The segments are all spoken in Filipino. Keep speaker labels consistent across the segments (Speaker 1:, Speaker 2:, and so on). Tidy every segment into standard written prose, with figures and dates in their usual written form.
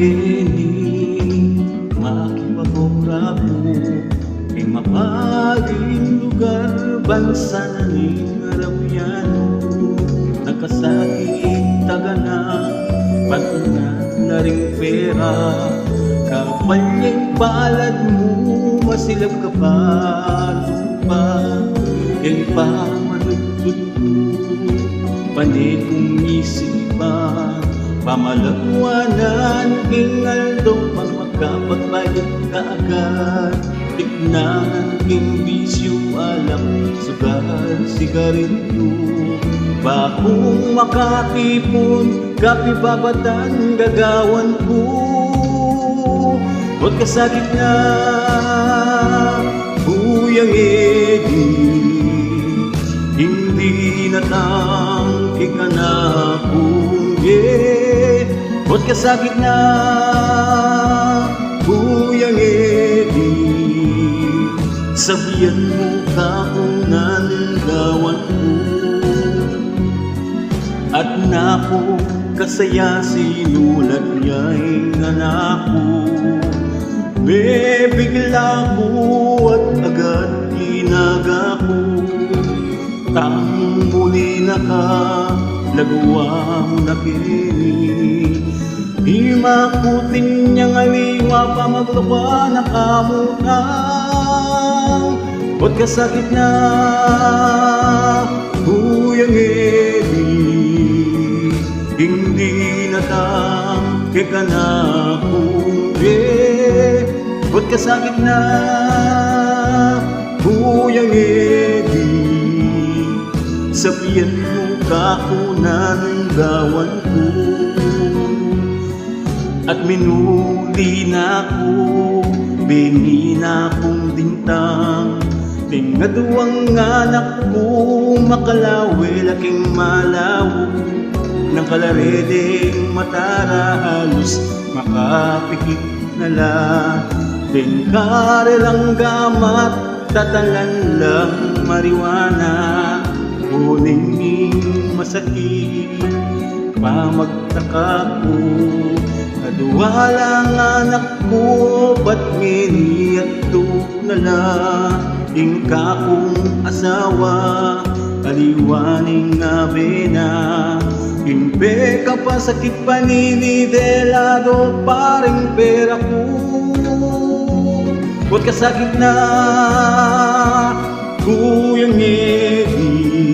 Speaker 1: Kini makipagokrapo ay mapaling lugar bansa na ni Arabiano. Nakasakit tagana patunan na ring pera, kapalyang palad mo masilap ka pa lupa. Yung pamanudod ko panitong isipan, pamalagwanan ingaldo pang makapagbayad ka agad. Tignan king bisyo alam sugal sigarilyo, bakong makatipon kapibabatan gagawan ko. Huwag ka sa gitna Kuyang Eddie, hindi natangki ka na huwag ka sa gitna Kuyang Eddie, sabihan mo ka kung nangawan ko. At napo kasaya sinulat niya'y anak ko. May bigla ko at agad inaga ko, tang muli na ka lagwang nakini. Himakutin niyang aliwa pa maglawa na kamutang. Huwag ka sa gitna Kuyang Eddie, hindi natangki ka na kundi. Huwag ka sa gitna Kuyang Eddie, sabihan mo ka kung nangawan ko. At minuli na ko, bingi na kong dintang, tingaduang anak ko makalawi laking malaw. Nang kalareding matara halos makapikit na la, bengkare lang gamat tatalan lang mariwana. Kuninging masakit pamagtaka ko, kaduwalang anak ko ba't nginiyato na la. Ingka kong asawa kaliwaning abena, inpe ka pa sakit paninidelado paring pera ko. Huwag ka sa gitna Kuyang Eddie,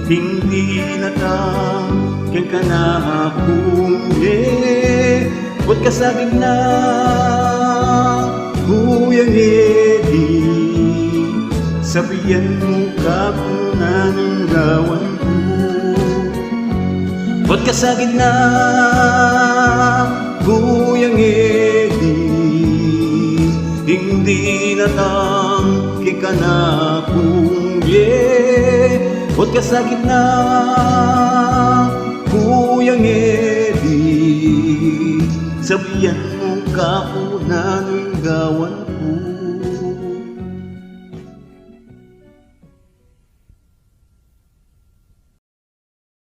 Speaker 1: hindi natangki ka na kundi. Huwag ka sa gitna Kuyang Eddie, sabihan mo ka kung nangawan ko. Huwag ka sa gitna Kuyang Eddie, hindi natangki ka na kundi. Huwag ka sa gitna Kuyang Eddie, sabihan mo ka kung nangawan